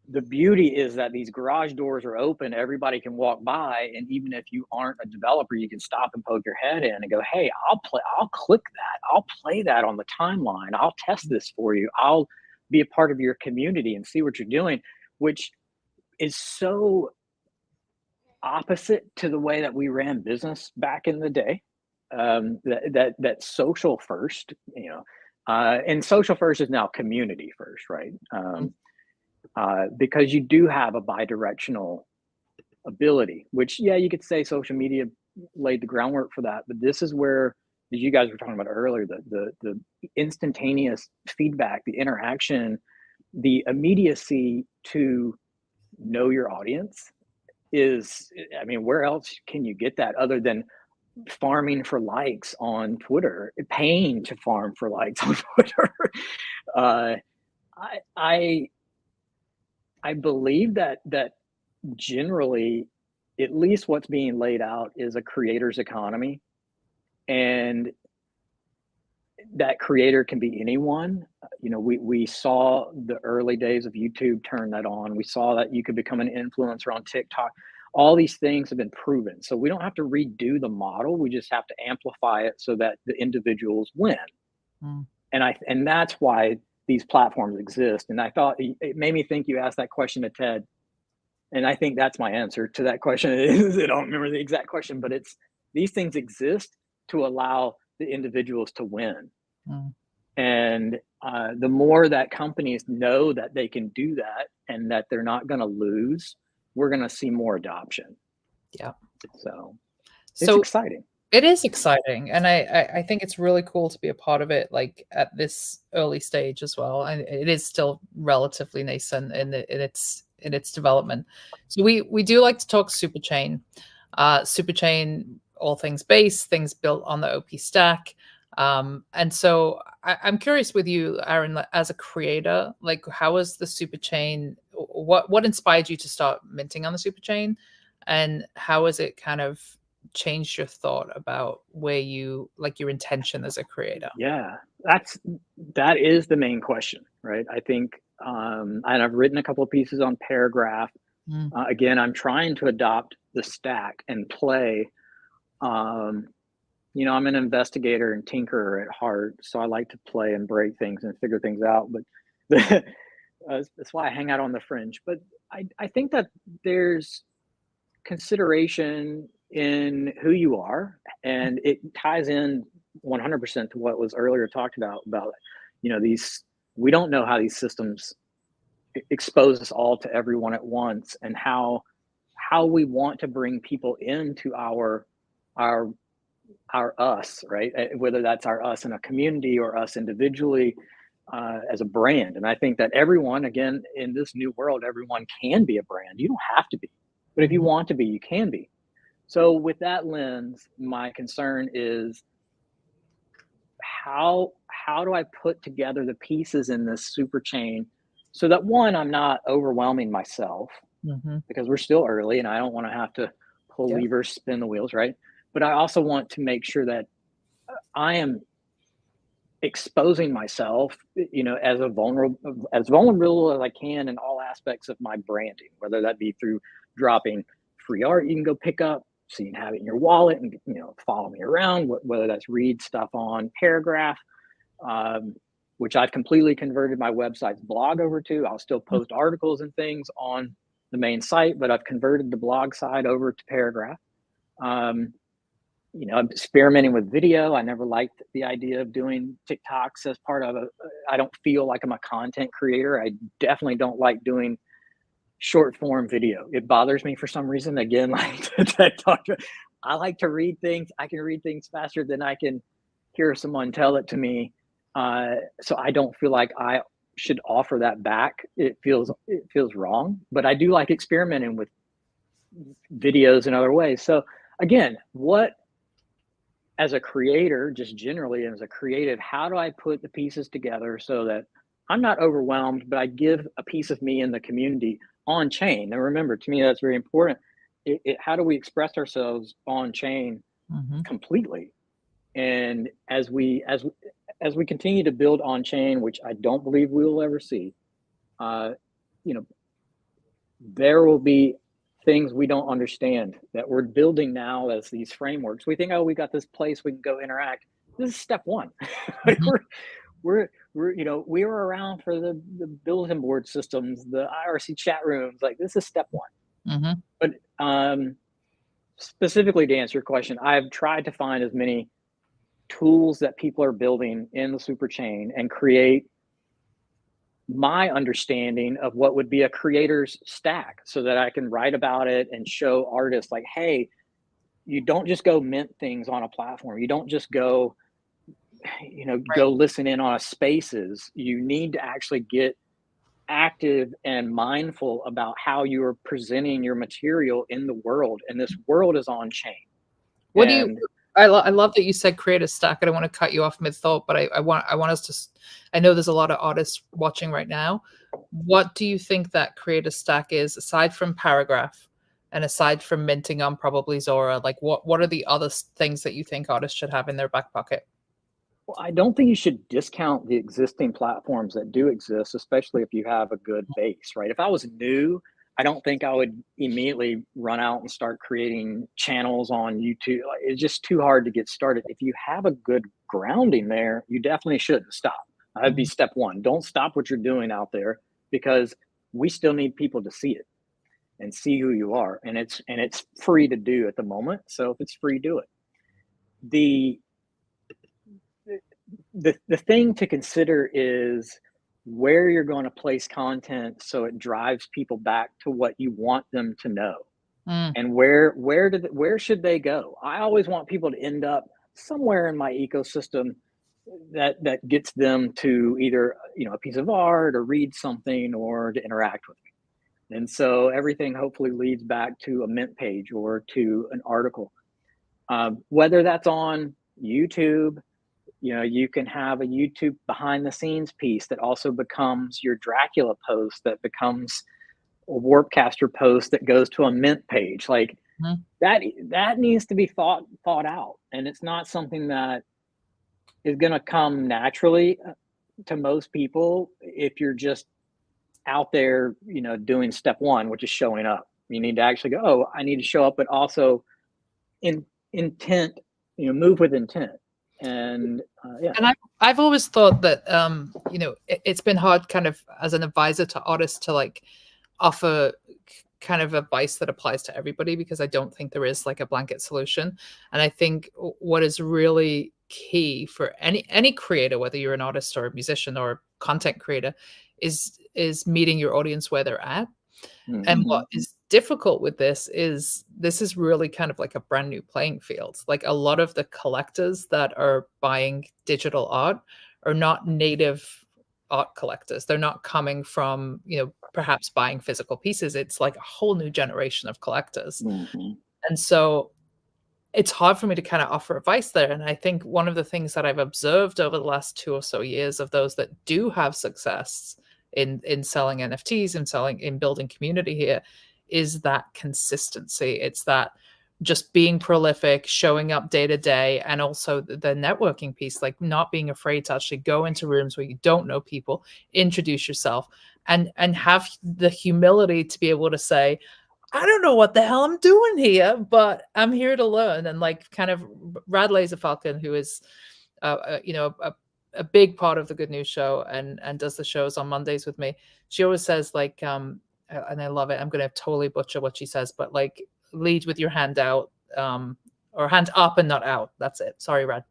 the beauty is that these garage doors are open, everybody can walk by, and even if you aren't a developer, you can stop and poke your head in and go, hey, I'll click that, I'll play that on the timeline, I'll test this for you, I'll be a part of your community and see what you're doing, which is so opposite to the way that we ran business back in the day. That social first, and social first is now community first, right? Because you do have a bi-directional ability, which, yeah, you could say social media laid the groundwork for that, but this is where, as you guys were talking about earlier, the instantaneous feedback, the interaction, the immediacy to know your audience is, I mean, where else can you get that other than farming for likes on Twitter, paying to farm for likes on Twitter? I believe that generally, at least what's being laid out is a creator's economy, and that creator can be anyone. We saw the early days of YouTube turn that on. We saw that you could become an influencer on TikTok. All these things have been proven. So we don't have to redo the model. We just have to amplify it so that the individuals win. And that's why these platforms exist. And I thought it made me think you asked that question to Ted. And I think that's my answer to that question. I don't remember the exact question, but it's these things exist to allow the individuals to win. And the more that companies know that they can do that and that they're not going to lose, we're going to see more adoption. Yeah. So it's exciting. It is exciting, and I think it's really cool to be a part of it, like at this early stage as well. And it is still relatively nascent in its development. So we do like to talk Superchain, all things base, things built on the OP stack. And so I'm curious with you, Aaron, as a creator, like how is the Superchain? What inspired you to start minting on the Superchain, and how has it kind of changed your thought about where you like your intention as a creator? Yeah, that is the main question, right? I think, and I've written a couple of pieces on Paragraph. Again, I'm trying to adopt the stack and play. I'm an investigator and tinkerer at heart, so I like to play and break things and figure things out. But that's why I hang out on the fringe. But I think that there's consideration in who you are, and it ties in 100% to what was earlier talked about these, we don't know how these systems expose us all to everyone at once, and how we want to bring people into our us, right? Whether that's our us in a community or us individually, as a brand. And I think that everyone, again, in this new world, everyone can be a brand. You don't have to be, but if you want to be, you can be. So with that lens, my concern is how do I put together the pieces in this super chain so that, one, I'm not overwhelming myself because we're still early and I don't want to have to pull levers, spin the wheels, right? But I also want to make sure that I am exposing myself, as vulnerable as I can in all aspects of my branding, whether that be through dropping free art you can go pick up so you can have it in your wallet and follow me around, whether that's read stuff on Paragraph, which I've completely converted my website's blog over to. I'll still post articles and things on the main site, but I've converted the blog side over to Paragraph. I'm experimenting with video. I never liked the idea of doing TikToks as part of I don't feel like I'm a content creator. I definitely don't like doing short form video. It bothers me for some reason. Again, like I like to read things. I can read things faster than I can hear someone tell it to me. So I don't feel like I should offer that back. It feels wrong, but I do like experimenting with videos in other ways. So again, as a creator, just generally as a creative, how do I put the pieces together so that I'm not overwhelmed, but I give a piece of me in the community on chain? And remember, to me, that's very important. How do we express ourselves on chain completely? And as we continue to build on chain, which I don't believe we will ever see, there will be things we don't understand that we're building now as these frameworks. We think, oh, we got this place we can go interact. This is step one. Like we were around for the bulletin board systems, the IRC chat rooms. Like, this is step one. But specifically to answer your question, I've tried to find as many tools that people are building in the super chain and create my understanding of what would be a creator's stack so that I can write about it and show artists like, hey, you don't just go mint things on a platform. You don't just go, go listen in on a Spaces. You need to actually get active and mindful about how you are presenting your material in the world. And this world is on chain. I love that you said creative stack. I don't want to cut you off mid-thought, but I want us to, I know there's a lot of artists watching right now. What do you think that creative stack is, aside from Paragraph and aside from minting on probably Zora? Like, what are the other things that you think artists should have in their back pocket? Well, I don't think you should discount the existing platforms that do exist, especially if you have a good base, right? If I was new, I don't think I would immediately run out and start creating channels on YouTube. It's just too hard to get started. If you have a good grounding there, you definitely shouldn't stop. That'd be step one. Don't stop what you're doing out there, because we still need people to see it and see who you are. And it's free to do at the moment. So if it's free, do it. The thing to consider is where you're going to place content so it drives people back to what you want them to know. And where should they go? I always want people to end up somewhere in my ecosystem that gets them to either a piece of art or read something or to interact with me. And so everything hopefully leads back to a mint page or to an article, whether that's on YouTube. You can have a YouTube behind the scenes piece that also becomes your Dracula post, that becomes a Warpcaster post that goes to a mint page. Like that needs to be thought out. And it's not something that is going to come naturally to most people if you're just out there, doing step one, which is showing up. You need to actually go, oh, I need to show up, but also intent, move with intent. And and I've always thought that it's been hard kind of as an advisor to artists to like offer kind of advice that applies to everybody, because I don't think there is like a blanket solution. And I think what is really key for any creator, whether you're an artist or a musician or a content creator, is meeting your audience where they're at. And what is difficult with this is really kind of like a brand new playing field. Like, a lot of the collectors that are buying digital art are not native art collectors. They're not coming from, perhaps buying physical pieces. It's like a whole new generation of collectors. And so it's hard for me to kind of offer advice there. And I think one of the things that I've observed over the last 2 or so years of those that do have success in selling NFTs and in building community here is that consistency. It's that just being prolific, showing up day to day, and also the networking piece, like not being afraid to actually go into rooms where you don't know people, introduce yourself, and have the humility to be able to say, I don't know what the hell I'm doing here, but I'm here to learn. And like kind of Rad Laser Falcon, who is, a big part of the Good News Show and does the shows on Mondays with me. She always says like, and I love it. I'm going to totally butcher what she says, but like lead with your hand out, or hand up and not out. That's it. Sorry, Rad.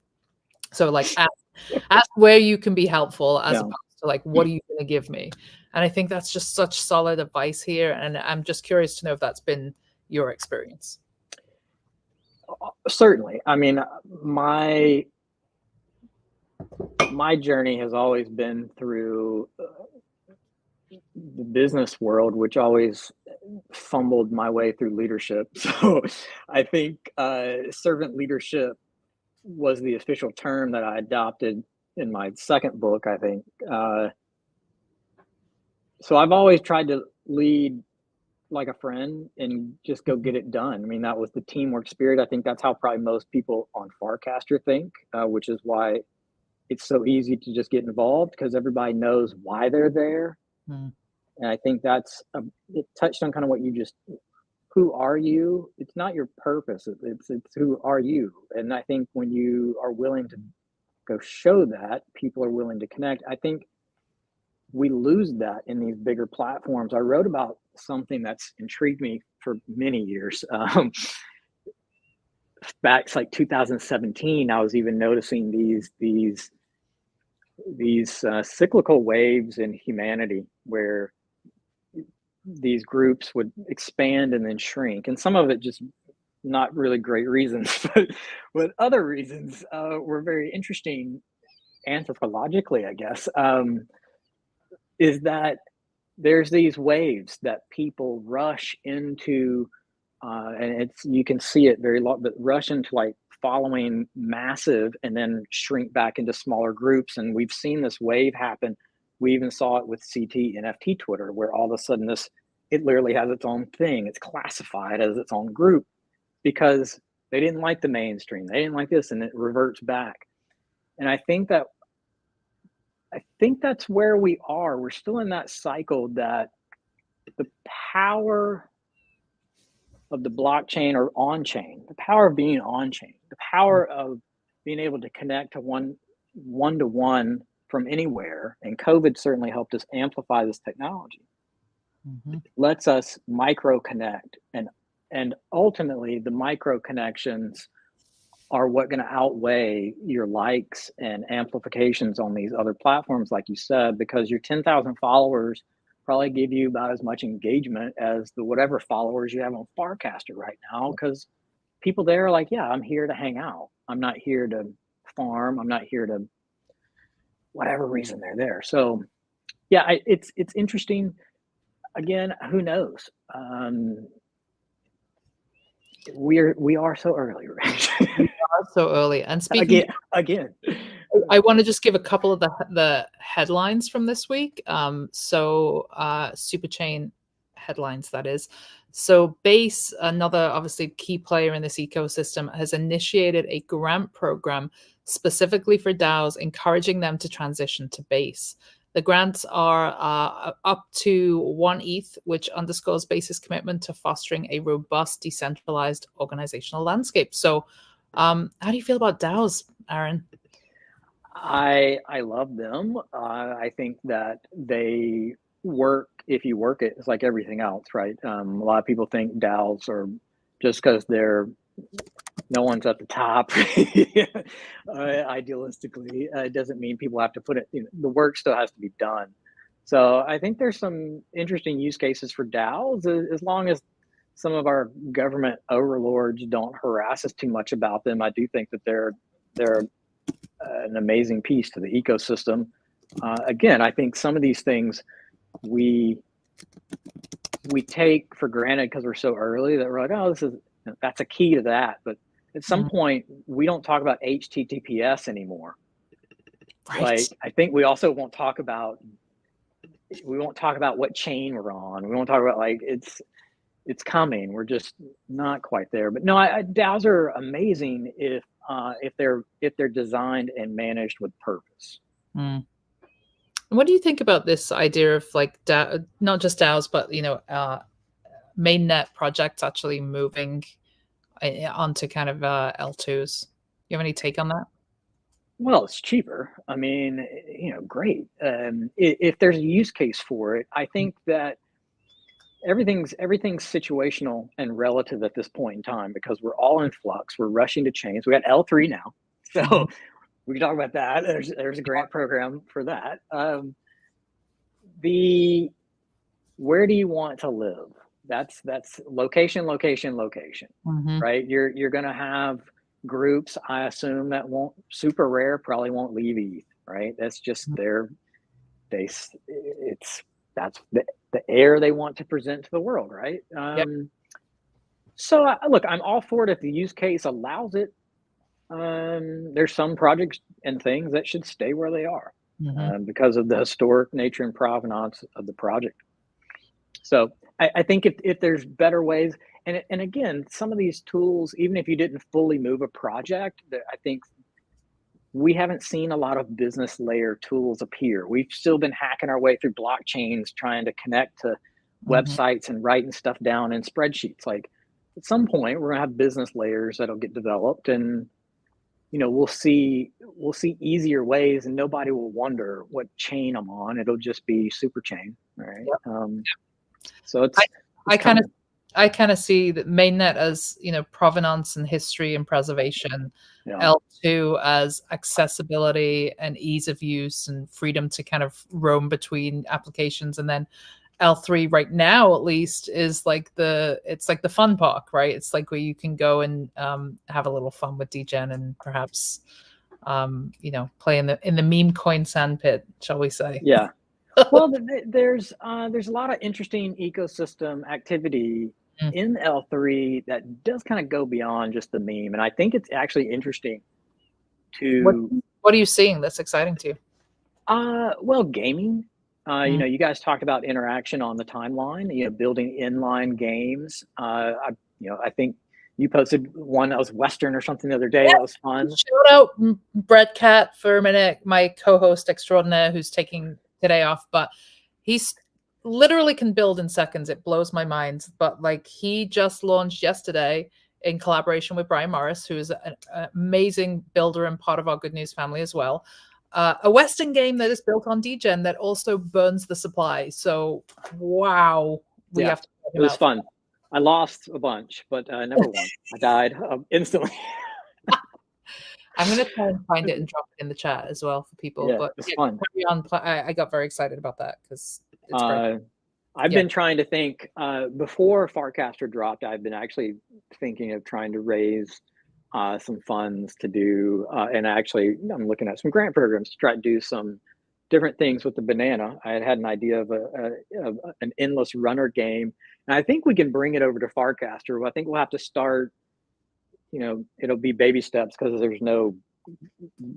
So like ask where you can be helpful as opposed to like, what are you going to give me? And I think that's just such solid advice here. And I'm just curious to know if that's been your experience. Certainly. I mean, my journey has always been through the business world, which always fumbled my way through leadership. So I think servant leadership was the official term that I adopted in my second book, I think. So I've always tried to lead like a friend and just go get it done. I mean, that was the teamwork spirit. I think that's how probably most people on Farcaster think, which is why it's so easy to just get involved because everybody knows why they're there. And I think that's it touched on kind of what you just, who are you? It's not your purpose. It's who are you? And I think when you are willing to go show that, people are willing to connect. I think we lose that in these bigger platforms. I wrote about something that's intrigued me for many years. Back like 2017, I was even noticing these cyclical waves in humanity where these groups would expand and then shrink, and some of it just not really great reasons, but other reasons were very interesting anthropologically, I guess. Is that there's these waves that people rush into, and you can see it very long, but rush into like following massive and then shrink back into smaller groups. And we've seen this wave happen. We even saw it with CT NFT Twitter, where all of a sudden it literally has its own thing. It's classified as its own group because they didn't like the mainstream. They didn't like this, and it reverts back. And I think that's where we are. We're still in that cycle that the power of the blockchain or on-chain, the power of being on-chain, the power of being able to connect to one-to-one from anywhere, and COVID certainly helped us amplify this technology. It lets us micro-connect, and ultimately the micro-connections are what going to outweigh your likes and amplifications on these other platforms, like you said, because your 10,000 followers probably give you about as much engagement as the whatever followers you have on Farcaster right now, because people there are like, yeah, I'm here to hang out. I'm not here to farm. I'm not here to whatever reason they're there. So yeah, it's interesting. Again, who knows? We are so early, right? We are so early. And speaking again, I want to just give a couple of the headlines from this week. Superchain headlines, that is. So Base, another obviously key player in this ecosystem, has initiated a grant program specifically for DAOs, encouraging them to transition to Base. The grants are up to 1 ETH, which underscores Base's commitment to fostering a robust, decentralized organizational landscape. So how do you feel about DAOs, Aaron? I love them. I think that they work if you work it. It's like everything else, right? A lot of people think DAOs are just because no one's at the top. Idealistically, it doesn't mean people have to put it. The work still has to be done. So I think there's some interesting use cases for DAOs, as long as some of our government overlords don't harass us too much about them. I do think that they're an amazing piece to the ecosystem. Again, I think some of these things we take for granted because we're so early that we're like, oh, that's a key to that. But at some point, we don't talk about HTTPS anymore. Right. Like, I think we also won't talk about what chain we're on. We won't talk about, like, it's coming. We're just not quite there. But no, DAOs are amazing if they're designed and managed with purpose. What do you think about this idea of like not just DAOs, but mainnet projects actually moving onto kind of L2s? You have any take on that? Well, it's cheaper. I mean, great. If there's a use case for it, I think that everything's situational and relative at this point in time, because we're all in flux. We're rushing to chains. We got L3 now, so we can talk about that. There's a grant program for that. Where do you want to live? That's location, right? You're going to have groups, I assume, that won't, super rare, probably won't leave ETH, right? That's just that's the air they want to present to the world, right? So look, I'm all for it if the use case allows it. There's some projects and things that should stay where they are because of the historic nature and provenance of the project. So I think if there's better ways, and again, some of these tools, even if you didn't fully move a project, I think we haven't seen a lot of business layer tools appear. We've still been hacking our way through blockchains, trying to connect to websites and writing stuff down in spreadsheets. Like, at some point, we're gonna have business layers that'll get developed, and we'll see easier ways, and nobody will wonder what chain I'm on. It'll just be Superchain, right? So it's I kind of see that mainnet as provenance and history and preservation, L2 as accessibility and ease of use and freedom to kind of roam between applications, and then L3 right now at least is like it's like the fun park, right? It's like where you can go and have a little fun with degen and perhaps play in the meme coin sandpit, shall we say? Yeah. Well, there's a lot of interesting ecosystem activity in L3 that does kind of go beyond just the meme, and I think it's actually interesting to. What are you seeing that's exciting to you? Well, gaming. You guys talked about interaction on the timeline. Building inline games. I think you posted one that was Western or something the other day. That was fun. Shout out Brett Cat for a minute, my co-host extraordinaire, who's taking today off, but he's literally can build in seconds. It blows my mind. But like, he just launched yesterday in collaboration with Brian Morris, who is an amazing builder and part of our Good News family as well, a Western game that is built on degen that also burns the supply. So wow, we have to. It was fun. I lost a bunch, but never won. I died instantly. I'm going to try and find it and drop it in the chat as well for people. Yeah, but it's fun. I got very excited about that because it's great. I've been trying to think before Farcaster dropped. I've been actually thinking of trying to raise some funds to do, and actually I'm looking at some grant programs to try to do some different things with the banana. I had an idea of an endless runner game, and I think we can bring it over to Farcaster. I think we'll have to start. It'll be baby steps because there's no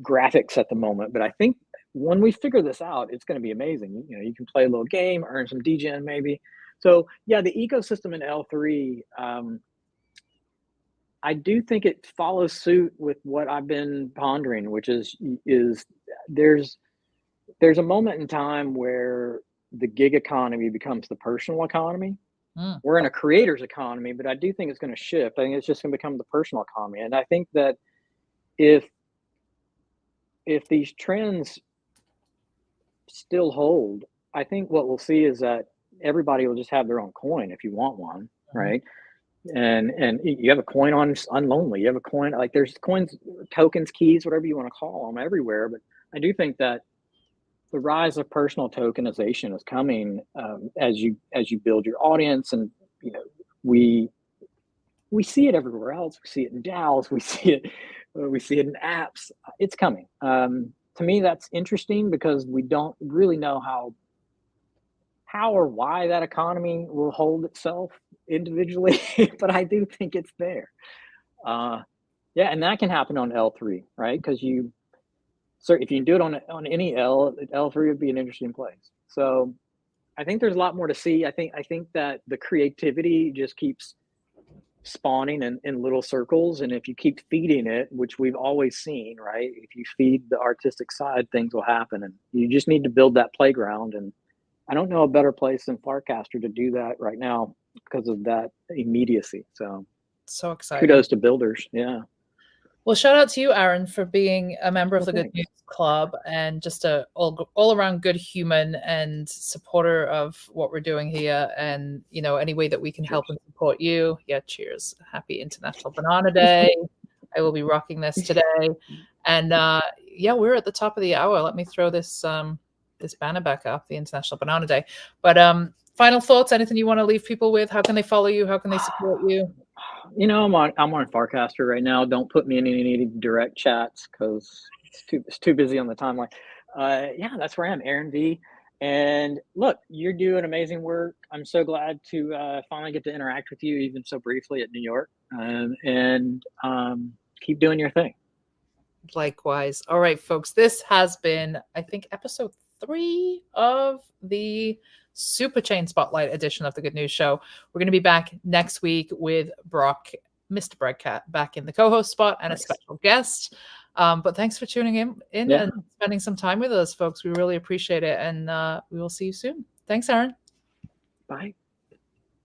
graphics at the moment. But I think when we figure this out, it's going to be amazing. You can play a little game, earn some degen maybe. So yeah, the ecosystem in L3, I do think it follows suit with what I've been pondering, which is there's a moment in time where the gig economy becomes the personal economy. We're in a creator's economy, but I do think it's going to shift. I think it's just going to become the personal economy. And I think that if these trends still hold, I think what we'll see is that everybody will just have their own coin if you want one, right? And you have a coin on Unlonely. You have a coin, like there's coins, tokens, keys, whatever you want to call them, everywhere. But I do think that the rise of personal tokenization is coming as you build your audience, and we see it everywhere else. We see it in DAOs. We see it in apps. It's coming. To me, that's interesting because we don't really know how or why that economy will hold itself individually, but I do think it's there. Yeah, and that can happen on L3, right? Because if you do it on any L3 would be an interesting place. So I think there's a lot more to see. I think that the creativity just keeps spawning in little circles, and if you keep feeding it, which we've always seen, right? If you feed the artistic side, things will happen, and you just need to build that playground. And I don't know a better place than Farcaster to do that right now because of that immediacy. So exciting. Kudos to builders. Yeah. Well, shout out to you, Aaron, for being a member of the Thanks. Good News Club and just a all around good human and supporter of what we're doing here. And, any way that we can help and support you. Yeah, cheers. Happy International Banana Day. I will be rocking this today. And we're at the top of the hour. Let me throw this this banner back up, the International Banana Day. But final thoughts, anything you want to leave people with? How can they follow you? How can they support you? I'm on Farcaster right now. Don't put me in any direct chats because it's too busy on the timeline. That's where I am, Aaron V. And look, you're doing amazing work. I'm so glad to finally get to interact with you, even so briefly at New York. And keep doing your thing. Likewise. All right, folks. This has been, I think, episode 3 of the Superchain Spotlight edition of the Good News Show. We're going to be back next week with Brock, Mr. Breadcat, back in the co-host spot and a special guest. But thanks for tuning in and spending some time with us, folks. We really appreciate it. And we will see you soon. Thanks, Aaron. Bye.